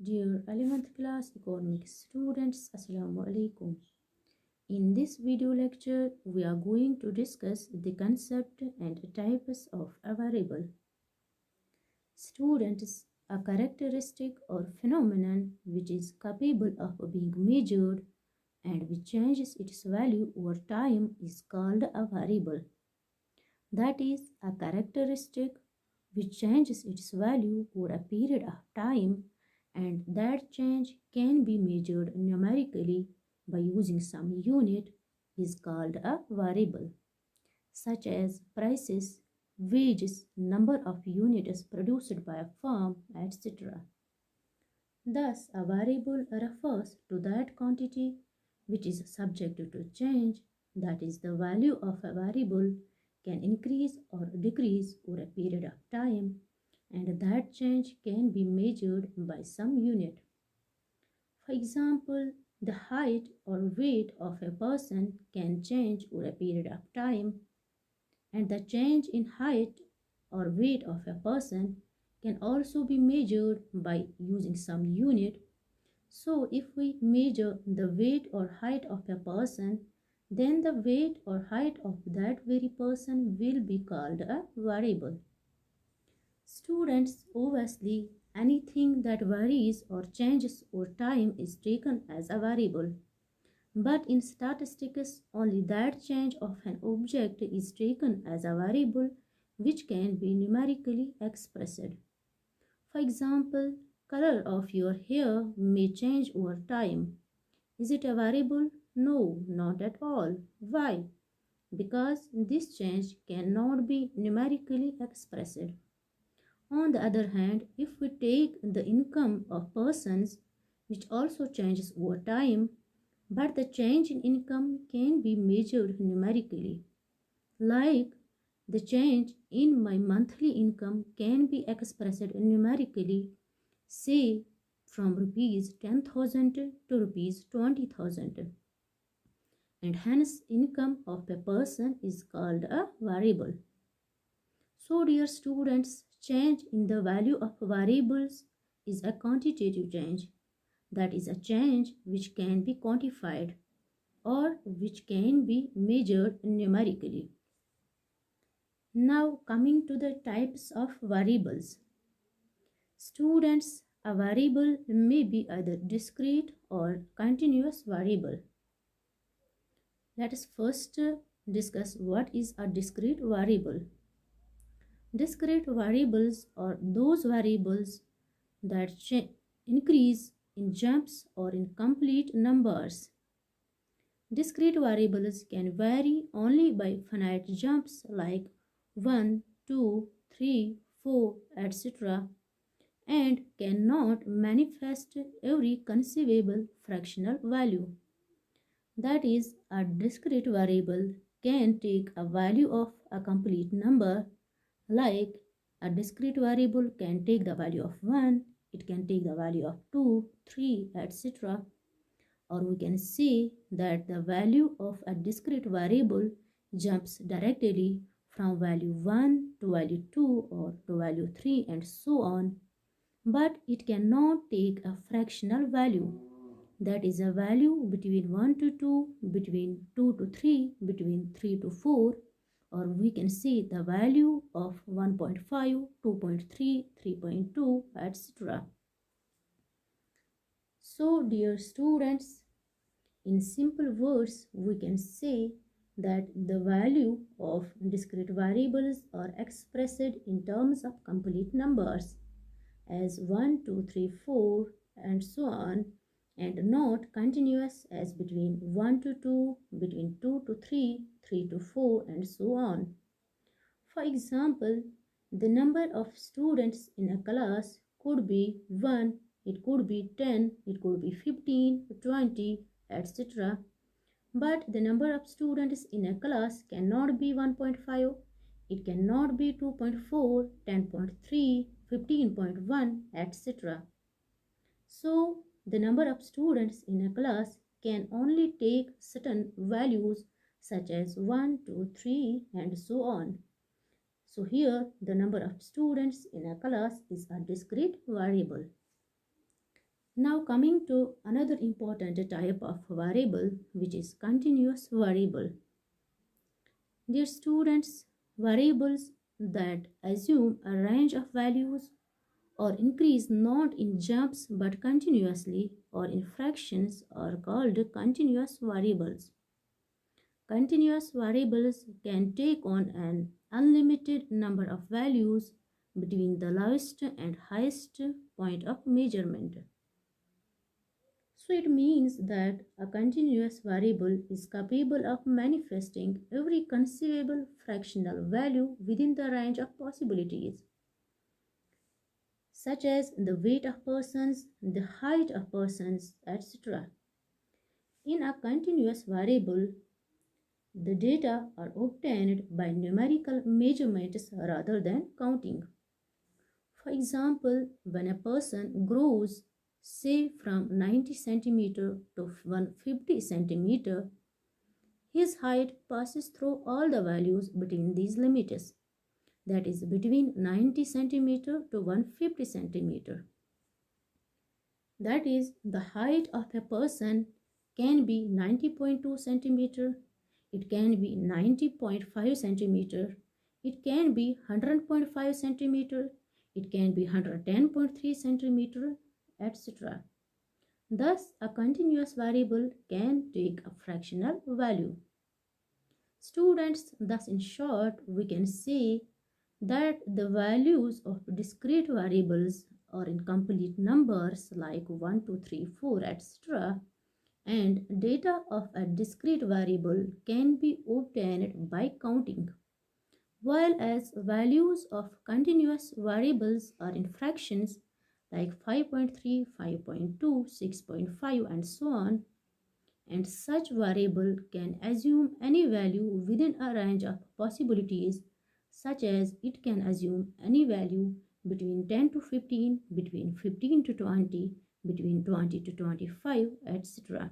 Dear 11th class economics students, Assalamu alaikum. In this video lecture, we are going to discuss the concept and types of a variable. Students, a characteristic or phenomenon which is capable of being measured and which changes its value over time is called a variable. That is, a characteristic which changes its value over a period of time, and that change can be measured numerically by using some unit, is called a variable, such as prices, wages, number of units produced by a firm, etc. Thus, a variable refers to that quantity which is subject to change, that is, the value of a variable can increase or decrease over a period of time, and that change can be measured by some unit. For example, the height or weight of a person can change over a period of time, and the change in height or weight of a person can also be measured by using some unit. So if we measure the weight or height of a person, then the weight or height of that very person will be called a variable. Students, obviously, anything that varies or changes over time is taken as a variable. But in statistics, only that change of an object is taken as a variable which can be numerically expressed. For example, color of your hair may change over time. Is it a variable? No, not at all. Why? Because this change cannot be numerically expressed. On the other hand, if we take the income of persons, which also changes over time, but the change in income can be measured numerically. Like the change in my monthly income can be expressed numerically, say from rupees 10,000 to rupees 20,000, and hence income of a person is called a variable. So dear students, change in the value of variables is a quantitative change, that is a change which can be quantified or which can be measured numerically. Now coming to the types of variables. Students, a variable may be either discrete or continuous variable. Let us first discuss what is a discrete variable. Discrete variables are those variables that increase in jumps or in complete numbers. Discrete variables can vary only by finite jumps like 1, 2, 3, 4, etc., and cannot manifest every conceivable fractional value. That is, a discrete variable can take a value of a complete number, like a discrete variable can take the value of 1, it can take the value of 2, 3, etc. Or we can say that the value of a discrete variable jumps directly from value 1 to value 2 or to value 3 and so on. But it cannot take a fractional value, that is a value between 1 to 2, between 2 to 3, between 3 to 4, or we can say the value of 1.5, 2.3, 3.2, etc. So dear students, in simple words, we can say that the value of discrete variables are expressed in terms of complete numbers as 1, 2, 3, 4 and so on, and not continuous as between 1 to 2, between 2 to 3, 3 to 4 and so on. For example, the number of students in a class could be 1, it could be 10, it could be 15, 20, etc. But the number of students in a class cannot be 1.5, it cannot be 2.4, 10.3, 15.1, etc. So the number of students in a class can only take certain values such as 1, 2, 3 and so on. So here the number of students in a class is a discrete variable. Now coming to another important type of variable, which is continuous variable. Dear students, variables that assume a range of values or increase not in jumps but continuously or in fractions are called continuous variables. Continuous variables can take on an unlimited number of values between the lowest and highest point of measurement. So it means that a continuous variable is capable of manifesting every conceivable fractional value within the range of possibilities, such as the weight of persons, the height of persons, etc. In a continuous variable, the data are obtained by numerical measurements rather than counting. For example, when a person grows, say from 90 centimeter to 150 centimeter, his height passes through all the values between these limits, that is between 90 centimeter to 150 centimeter. That is, the height of a person can be 90.2 centimeter, it can be 90.5 centimeter, it can be 100.5 centimeter, it can be 110.3 centimeter, etc. Thus, a continuous variable can take a fractional value. Students, thus in short, we can say that the values of discrete variables are in complete numbers like 1, 2, 3, 4, etc. And data of a discrete variable can be obtained by counting, while as values of continuous variables are in fractions like 5.3, 5.2, 6.5 and so on, and such variable can assume any value within a range of possibilities, such as it can assume any value between 10 to 15, between 15 to 20, between 20 to 25, etc.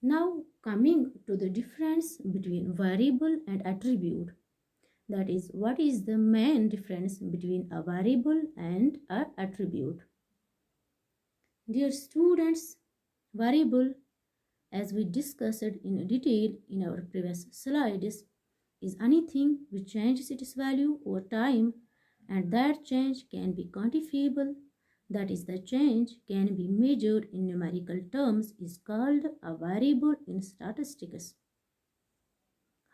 Now coming to the difference between variable and attribute, that is, what is the main difference between a variable and an attribute? Dear students, variable, as we discussed in detail in our previous slides, is anything which changes its value over time, and that change can be quantifiable, that is, the change can be measured in numerical terms, is called a variable in statistics.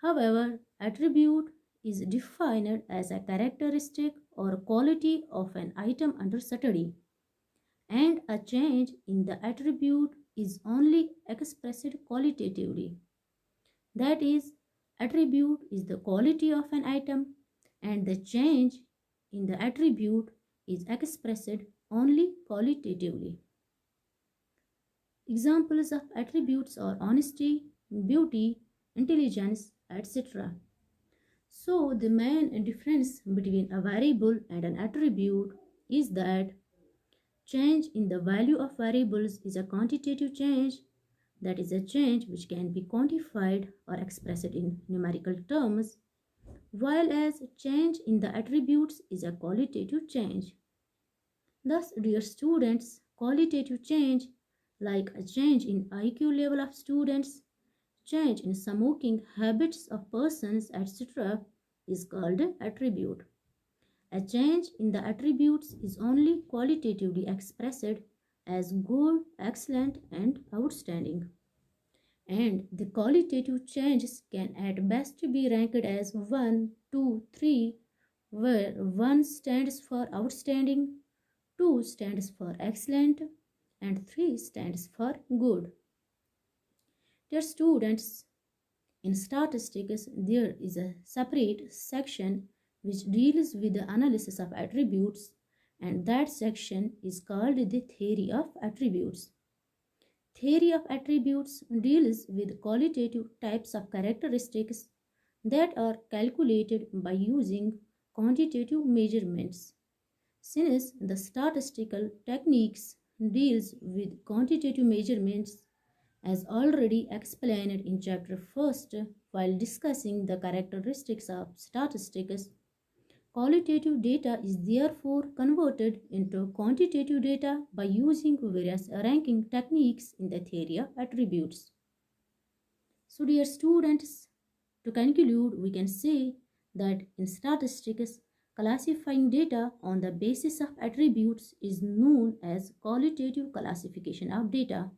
However, attribute is defined as a characteristic or quality of an item under study, and a change in the attribute is only expressed qualitatively. That is, attribute is the quality of an item, and the change in the attribute is expressed only qualitatively. Examples of attributes are honesty, beauty, intelligence, etc. So, the main difference between a variable and an attribute is that change in the value of variables is a quantitative change, that is a change which can be quantified or expressed in numerical terms, while as change in the attributes is a qualitative change. Thus, dear students, qualitative change, like a change in IQ level of students, change in smoking habits of persons, etc., is called attribute. A change in the attributes is only qualitatively expressed as good, excellent, and outstanding. And the qualitative changes can at best be ranked as 1, 2, 3, where 1 stands for outstanding, 2 stands for excellent, and 3 stands for good. Dear students, in statistics, there is a separate section which deals with the analysis of attributes, and that section is called the theory of attributes. Theory of attributes deals with qualitative types of characteristics that are calculated by using quantitative measurements. Since the statistical techniques deals with quantitative measurements, as already explained in chapter 1st while discussing the characteristics of statistics, Qualitative data is therefore converted into quantitative data by using various ranking techniques in the theory of attributes. So, dear students, to conclude, we can say that in statistics, classifying data on the basis of attributes is known as qualitative classification of data,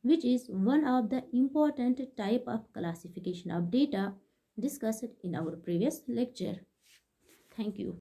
which is one of the important type of classification of data discussed in our previous lecture. Thank you.